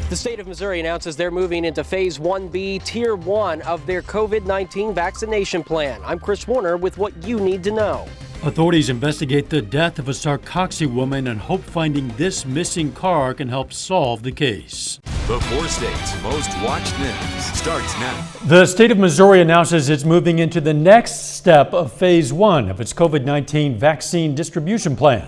The state of Missouri announces they're moving into Phase 1B, Tier 1 of their COVID-19 vaccination plan. I'm Chris Warner with what you need to know. Authorities investigate the death of a Sarcoxy woman and hope finding this missing car can help solve the case. The 4 states' most watched news starts now. The state of Missouri announces it's moving into the next step of Phase 1 of its COVID-19 vaccine distribution plan.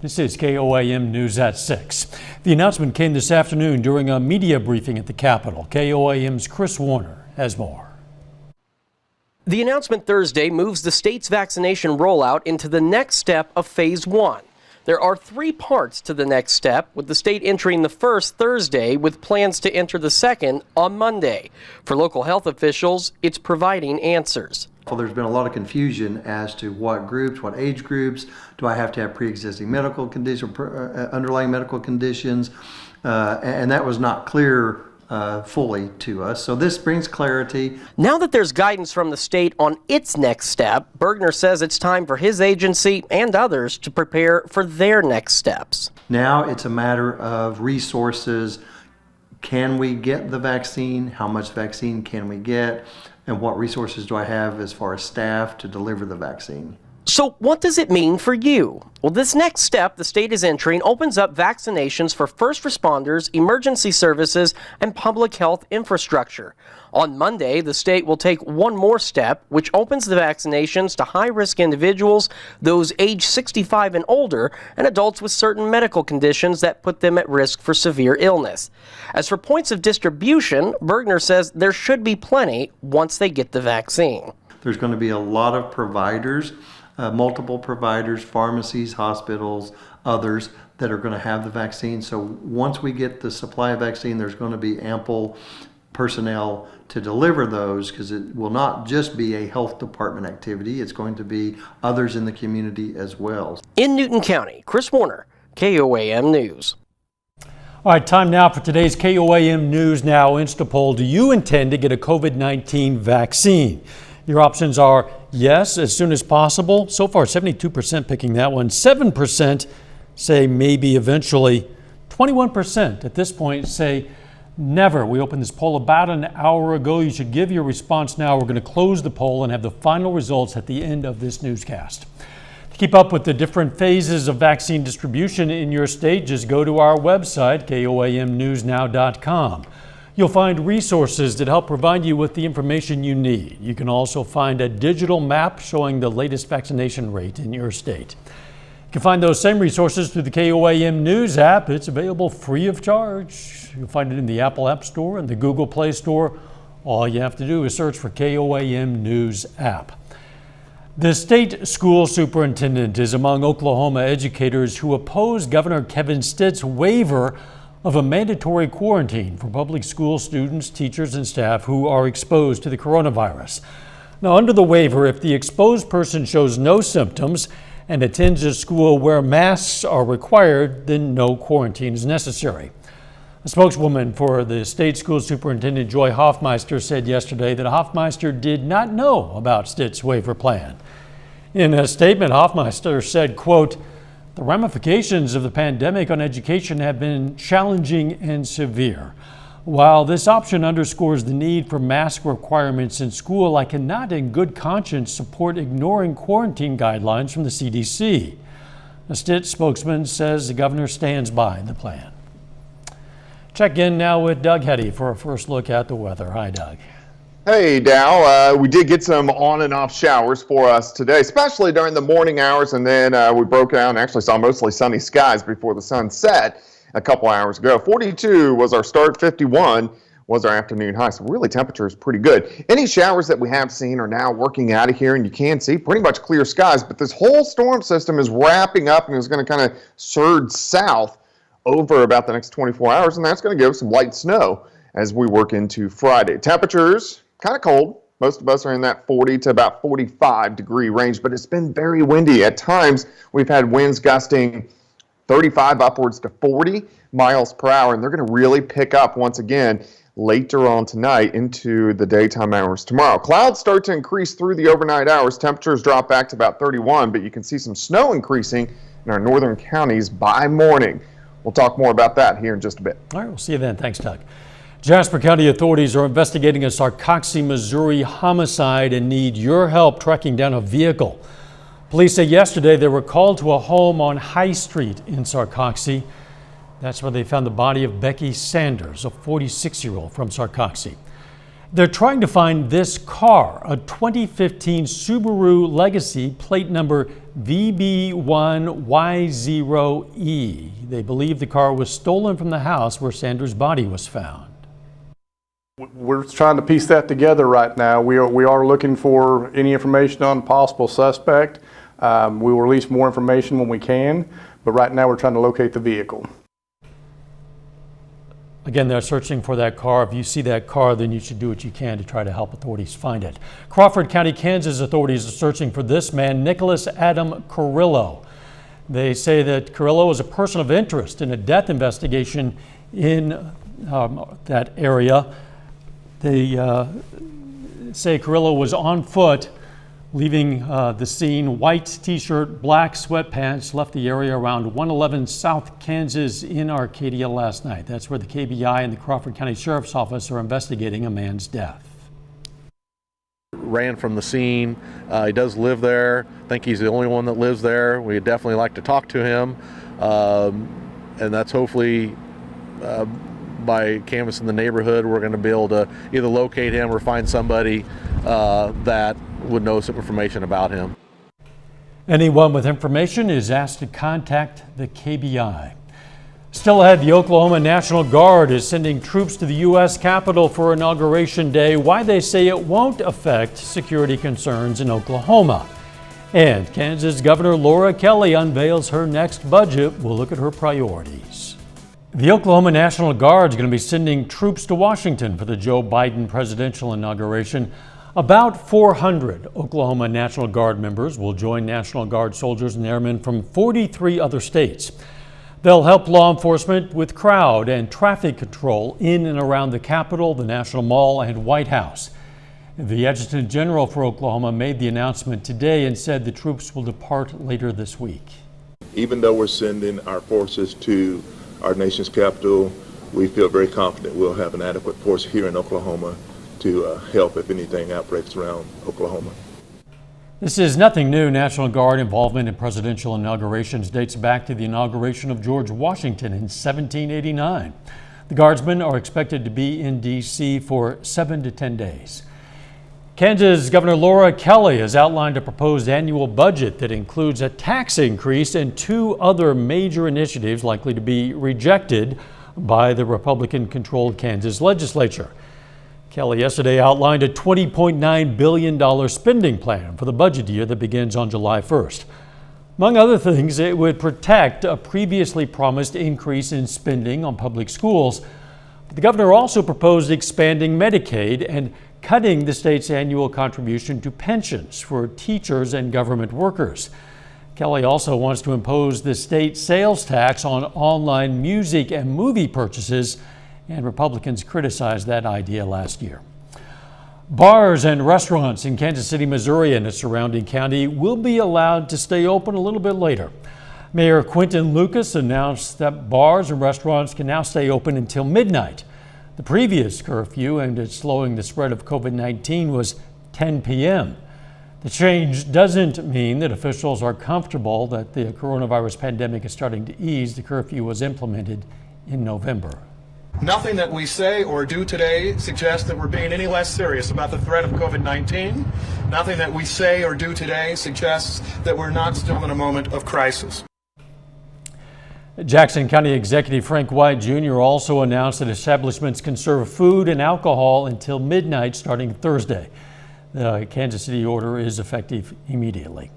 This is KOAM News at 6. The announcement came this afternoon during a media briefing at the Capitol. KOAM's Chris Warner has more. The announcement Thursday moves the state's vaccination rollout into the next step of Phase 1. There are 3 parts to the next step, with the state entering the first Thursday with plans to enter the second on Monday. For local health officials, it's providing answers. Well, there's been a lot of confusion as to what groups, what age groups. Do I have to have pre-existing medical condition, underlying medical conditions? And that was not clear fully to us. So this brings clarity. Now that there's guidance from the state on its next step, Bergner says it's time for his agency and others to prepare for their next steps. Now it's a matter of resources. Can we get the vaccine? How much vaccine can we get? And what resources do I have as far as staff to deliver the vaccine? So what does it mean for you? Well, this next step the state is entering opens up vaccinations for first responders, emergency services, and public health infrastructure. On Monday, the state will take one more step, which opens the vaccinations to high-risk individuals, those age 65 and older, and adults with certain medical conditions that put them at risk for severe illness. As for points of distribution, Bergner says there should be plenty once they get the vaccine. There's going to be a lot of providers, multiple providers, pharmacies, hospitals, others that are going to have the vaccine. So once we get the supply of vaccine, there's going to be ample personnel to deliver those, because it will not just be a health department activity. It's going to be others in the community as well. In Newton County, Chris Warner, KOAM News. All right, time now for today's KOAM News Now Instapoll. Do you intend to get a COVID-19 vaccine? Your options are yes, as soon as possible. So far, 72% picking that one. 7% say maybe eventually. 21% at this point say never. We opened this poll about an hour ago. You should give your response now. We're going to close the poll and have the final results at the end of this newscast. To keep up with the different phases of vaccine distribution in your state, just go to our website, koamnewsnow.com. You'll find resources that help provide you with the information you need. You can also find a digital map showing the latest vaccination rate in your state. You can find those same resources through the KOAM News app. It's available free of charge. You'll find it in the Apple App Store and the Google Play Store. All you have to do is search for KOAM News app. The state school superintendent is among Oklahoma educators who oppose Governor Kevin Stitt's waiver of a mandatory quarantine for public school students, teachers, and staff who are exposed to the coronavirus. Now, under the waiver, if the exposed person shows no symptoms and attends a school where masks are required, then no quarantine is necessary. A spokeswoman for the state school superintendent, Joy Hoffmeister, said yesterday that Hoffmeister did not know about Stitt's waiver plan. In a statement, Hoffmeister said, quote, "The ramifications of the pandemic on education have been challenging and severe. While this option underscores the need for mask requirements in school, I cannot in good conscience support ignoring quarantine guidelines from the CDC." A Stitt spokesman says the governor stands by the plan. Check in now with Doug Hetty for a first look at the weather. Hi, Doug. Hey, Dow. We did get some on and off showers for us today, especially during the morning hours, and then we broke out and actually saw mostly sunny skies before the sun set a couple hours ago. 42 was our start, 51 was our afternoon high, so really temperature is pretty good. Any showers that we have seen are now working out of here, and you can see pretty much clear skies, but this whole storm system is wrapping up and is going to kind of surge south over about the next 24 hours, and that's going to give us some light snow as we work into Friday. Temperatures kind of cold. Most of us are in that 40 to about 45 degree range, but it's been very windy. At times, we've had winds gusting 35 upwards to 40 miles per hour, and they're going to really pick up once again later on tonight into the daytime hours tomorrow. Clouds start to increase through the overnight hours. Temperatures drop back to about 31, but you can see some snow increasing in our northern counties by morning. We'll talk more about that here in just a bit. All right, we'll see you then. Thanks, Doug. Jasper County authorities are investigating a Sarcoxie, Missouri homicide and need your help tracking down a vehicle. Police say yesterday they were called to a home on High Street in Sarcoxie. That's where they found the body of Becky Sanders, a 46-year-old from Sarcoxie. They're trying to find this car, a 2015 Subaru Legacy, plate number VB1Y0E. They believe the car was stolen from the house where Sanders' body was found. We're trying to piece that together right now. We are looking for any information on possible suspect. We will release more information when we can, but right now we're trying to locate the vehicle. Again, they're searching for that car. If you see that car, then you should do what you can to try to help authorities find it. Crawford County, Kansas authorities are searching for this man, Nicholas Adam Carrillo. They say that Carrillo is a person of interest in a death investigation in that area. They say Carrillo was on foot, leaving the scene. White t-shirt, black sweatpants, left the area around 111 South Kansas in Arcadia last night. That's where the KBI and the Crawford County Sheriff's Office are investigating a man's death. Ran from the scene. He does live there. I think he's the only one that lives there. We'd definitely like to talk to him. And that's hopefully by canvassing the neighborhood, we're going to be able to either locate him or find somebody that would know some information about him. Anyone with information is asked to contact the KBI. Still ahead, the Oklahoma National Guard is sending troops to the U.S. Capitol for Inauguration Day. Why they say it won't affect security concerns in Oklahoma. And Kansas Governor Laura Kelly unveils her next budget. We'll look at her priorities. The Oklahoma National Guard is going to be sending troops to Washington for the Joe Biden presidential inauguration. About 400 Oklahoma National Guard members will join National Guard soldiers and airmen from 43 other states. They'll help law enforcement with crowd and traffic control in and around the Capitol, the National Mall, and White House. The Adjutant General for Oklahoma made the announcement today and said the troops will depart later this week. Even though we're sending our forces to our nation's capital, we feel very confident we'll have an adequate force here in Oklahoma to help if anything outbreaks around Oklahoma. This is nothing new. National Guard involvement in presidential inaugurations dates back to the inauguration of George Washington in 1789. The Guardsmen are expected to be in D.C. for 7 to 10 days. Kansas Governor Laura Kelly has outlined a proposed annual budget that includes a tax increase and 2 other major initiatives likely to be rejected by the Republican-controlled Kansas legislature. Kelly yesterday outlined a $20.9 billion spending plan for the budget year that begins on July 1st. Among other things, it would protect a previously promised increase in spending on public schools. But the governor also proposed expanding Medicaid and cutting the state's annual contribution to pensions for teachers and government workers. Kelly also wants to impose the state sales tax on online music and movie purchases, and Republicans criticized that idea last year. Bars and restaurants in Kansas City, Missouri and its surrounding county will be allowed to stay open a little bit later. Mayor Quentin Lucas announced that bars and restaurants can now stay open until midnight. The previous curfew aimed at slowing the spread of COVID-19 was 10 p.m. The change doesn't mean that officials are comfortable that the coronavirus pandemic is starting to ease. The curfew was implemented in November. Nothing that we say or do today suggests that we're being any less serious about the threat of COVID-19. Nothing that we say or do today suggests that we're not still in a moment of crisis. Jackson County Executive Frank White Jr. also announced that establishments can serve food and alcohol until midnight starting Thursday. The Kansas City order is effective immediately.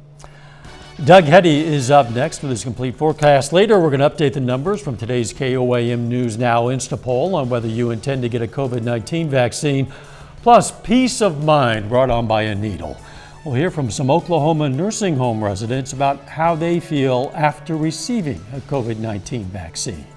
Doug Hetty is up next with his complete forecast. Later, we're going to update the numbers from today's KOAM News Now Instapoll on whether you intend to get a COVID-19 vaccine, plus peace of mind brought on by a needle. We'll hear from some Oklahoma nursing home residents about how they feel after receiving a COVID-19 vaccine.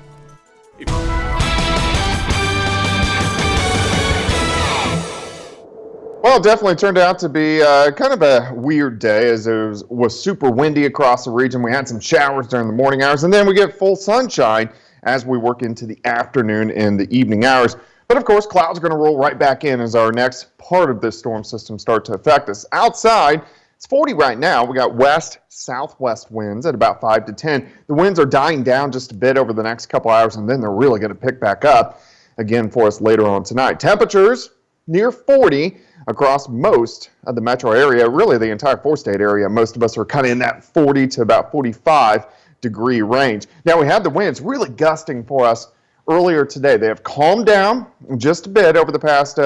Well, it definitely turned out to be kind of a weird day, as it was super windy across the region. We had some showers during the morning hours, and then we get full sunshine as we work into the afternoon and the evening hours. But of course, clouds are going to roll right back in as our next part of this storm system start to affect us. Outside, it's 40 right now. We got west-southwest winds at about 5 to 10. The winds are dying down just a bit over the next couple hours, and then they're really going to pick back up again for us later on tonight. Temperatures near 40 across most of the metro area, really the entire four-state area. Most of us are kind of in that 40 to about 45 degree range. Now, we had the winds really gusting for us earlier today. They have calmed down just a bit over the past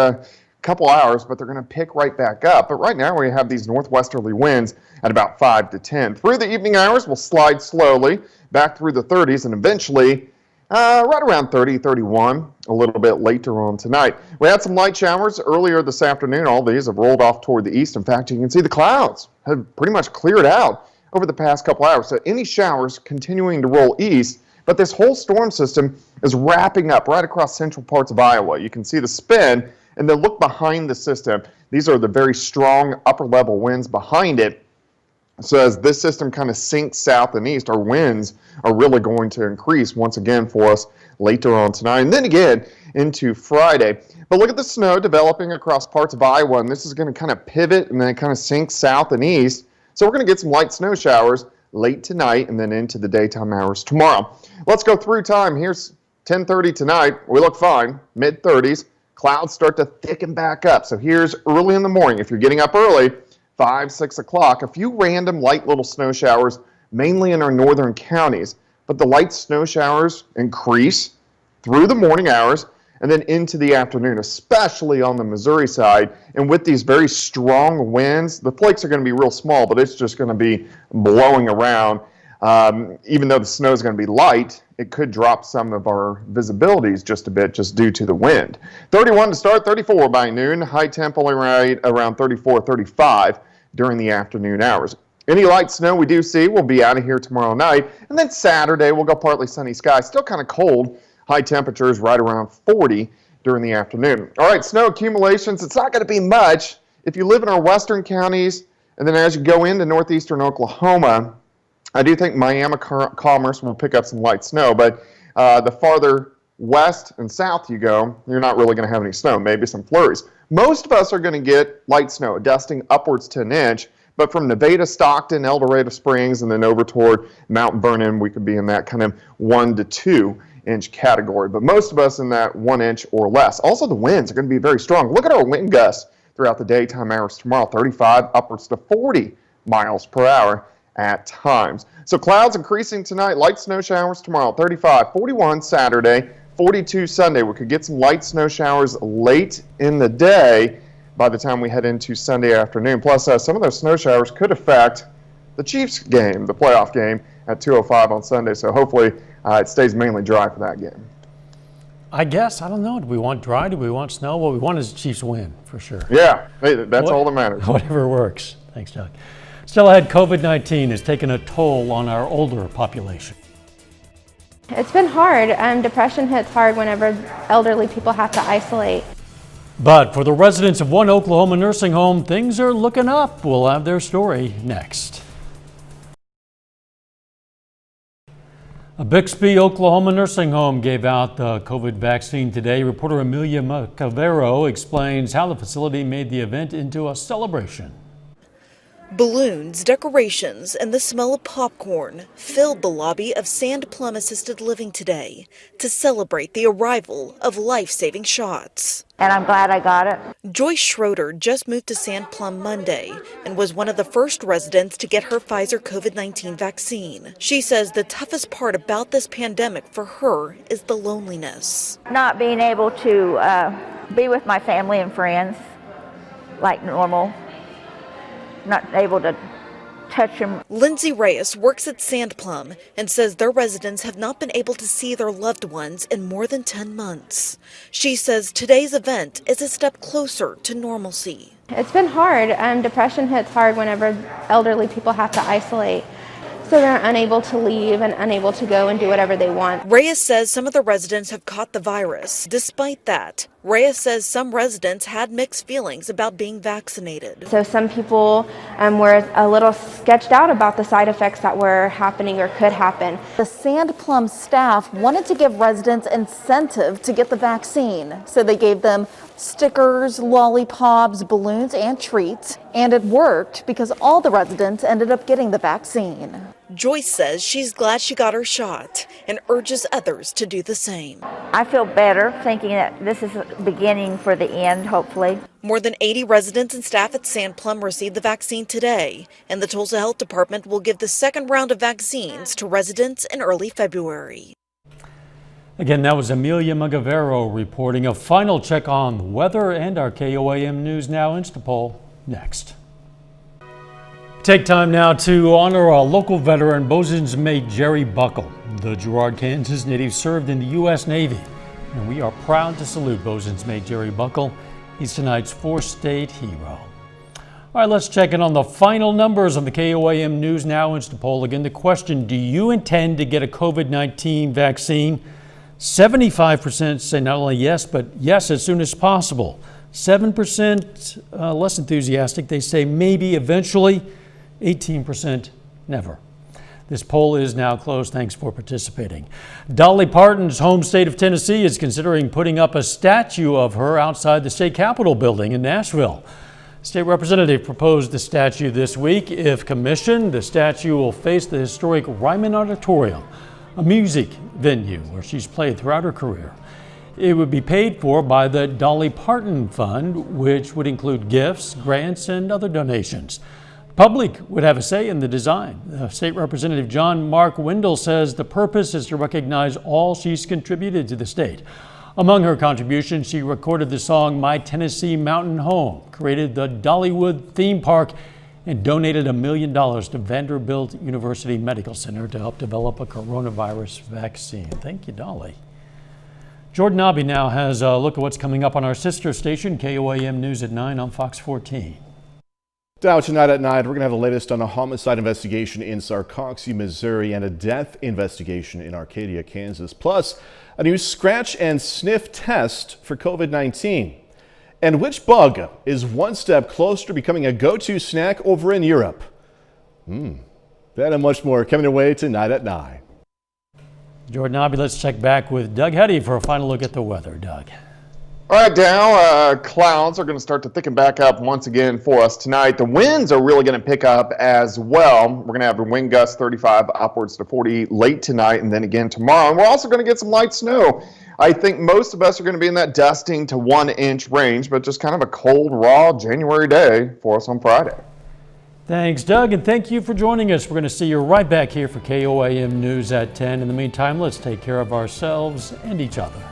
couple hours, but they're going to pick right back up. But right now we have these northwesterly winds at about 5 to 10. Through the evening hours, we'll slide slowly back through the 30s and eventually right around 30, 31 a little bit later on tonight. We had some light showers earlier this afternoon. All these have rolled off toward the east. In fact, you can see the clouds have pretty much cleared out over the past couple hours. So any showers continuing to roll east. But this whole storm system is wrapping up right across central parts of Iowa. You can see the spin, and then look behind the system. These are the very strong upper-level winds behind it. So as this system kind of sinks south and east, our winds are really going to increase once again for us later on tonight, and then again into Friday. But look at the snow developing across parts of Iowa, and this is going to kind of pivot and then kind of sink south and east. So we're going to get some light snow showers late tonight and then into the daytime hours tomorrow. Let's go through time. Here's 10:30 tonight. We look fine, mid-30s. Clouds start to thicken back up. So here's early in the morning. If you're getting up early, 5, 6 o'clock, a few random light little snow showers, mainly in our northern counties. But the light snow showers increase through the morning hours and then into the afternoon, especially on the Missouri side. And with these very strong winds, the flakes are going to be real small, but it's just going to be blowing around. Even though the snow is going to be light, it could drop some of our visibilities just a bit just due to the wind. 31 to start, 34 by noon. High temp only right around 34, 35 during the afternoon hours. Any light snow we do see will be out of here tomorrow night. And then Saturday, we'll go partly sunny skies. Still kind of cold. High temperatures right around 40 during the afternoon. All right, snow accumulations, it's not going to be much. If you live in our western counties, and then as you go into northeastern Oklahoma, I do think Miami Commerce will pick up some light snow, but the farther west and south you go, you're not really going to have any snow, maybe some flurries. Most of us are going to get light snow, dusting upwards to an inch, but from Nevada, Stockton, El Dorado Springs, and then over toward Mount Vernon, we could be in that kind of 1 to 2 inch category, but most of us in that 1 inch or less. Also, the winds are going to be very strong. Look at our wind gusts throughout the daytime hours tomorrow, 35 upwards to 40 miles per hour at times. So clouds increasing tonight, light snow showers tomorrow, 35, 41 Saturday, 42 Sunday. We could get some light snow showers late in the day by the time we head into Sunday afternoon. Plus, some of those snow showers could affect the Chiefs game, the playoff game at 2:05 on Sunday. So hopefully it stays mainly dry for that game. I guess, I don't know. Do we want dry? Do we want snow? What we want is the Chiefs win, for sure. Yeah, that's all that matters. Whatever works. Thanks, Doug. Still ahead, COVID-19 has taken a toll on our older population. It's been hard. Depression hits hard whenever elderly people have to isolate. But for the residents of one Oklahoma nursing home, things are looking up. We'll have their story next. A Bixby, Oklahoma nursing home gave out the COVID vaccine today. Reporter Amelia Macavero explains how the facility made the event into a celebration. Balloons, decorations, and the smell of popcorn filled the lobby of Sand Plum Assisted Living today to celebrate the arrival of life-saving shots. And I'm glad I got it. Joyce Schroeder just moved to Sand Plum Monday and was one of the first residents to get her Pfizer COVID-19 vaccine. She says the toughest part about this pandemic for her is the loneliness. Not being able to be with my family and friends like normal. Not able to touch them. Lindsay Reyes works at Sand Plum and says their residents have not been able to see their loved ones in more than 10 months. She says today's event is a step closer to normalcy. It's been hard. Depression hits hard whenever elderly people have to isolate. So they're unable to leave and unable to go and do whatever they want. Reyes says some of the residents have caught the virus. Despite that, Reyes says some residents had mixed feelings about being vaccinated. So some people were a little sketched out about the side effects that were happening or could happen. The Sand Plum staff wanted to give residents incentive to get the vaccine, so they gave them stickers, lollipops, balloons, and treats. And it worked because all the residents ended up getting the vaccine. Joyce says she's glad she got her shot and urges others to do the same. I feel better thinking that this is the beginning for the end, hopefully. More than 80 residents and staff at Sand Plum received the vaccine today, and the Tulsa Health Department will give the second round of vaccines to residents in early February. Again, that was Amelia Magavero reporting. A final check on weather and our KOAM News Now Instapoll next. Take time now to honor a local veteran, Bosun's mate Jerry Buckle. The Girard, Kansas native served in the U.S. Navy, and we are proud to salute Bosun's mate Jerry Buckle. He's tonight's four-state hero. All right, let's check in on the final numbers on the KOAM News Now Instapoll. Again, the question, do you intend to get a COVID-19 vaccine? 75% say not only yes, but yes as soon as possible. 7% less enthusiastic. They say maybe eventually. 18% never. This poll is now closed. Thanks for participating. Dolly Parton's home state of Tennessee is considering putting up a statue of her outside the state capitol building in Nashville. State representative proposed the statue this week. If commissioned, the statue will face the historic Ryman Auditorium, a music venue where she's played throughout her career. It would be paid for by the Dolly Parton Fund, which would include gifts, grants, and other donations. Public would have a say in the design. State Representative John Mark Wendell says the purpose is to recognize all she's contributed to the state. Among her contributions, she recorded the song My Tennessee Mountain Home, created the Dollywood theme park, and donated $1 million to Vanderbilt University Medical Center to help develop a coronavirus vaccine. Thank you, Dolly. Jordan Nobby now has a look at what's coming up on our sister station, KOAM News at 9 on Fox 14. Now tonight at 9, we're going to have the latest on a homicide investigation in Sarcoxie, Missouri, and a death investigation in Arcadia, Kansas, plus a new scratch and sniff test for COVID-19. And which bug is one step closer to becoming a go-to snack over in Europe? That and much more coming your way tonight at 9. Jordan Nobby, let's check back with Doug Hetty for a final look at the weather. Doug. All right, Dow, clouds are going to start to thicken back up once again for us tonight. The winds are really going to pick up as well. We're going to have a wind gust 35 upwards to 40 late tonight and then again tomorrow. And we're also going to get some light snow. I think most of us are going to be in that dusting to 1 inch range, but just kind of a cold, raw January day for us on Friday. Thanks, Doug, and thank you for joining us. We're going to see you right back here for KOAM News at 10. In the meantime, let's take care of ourselves and each other.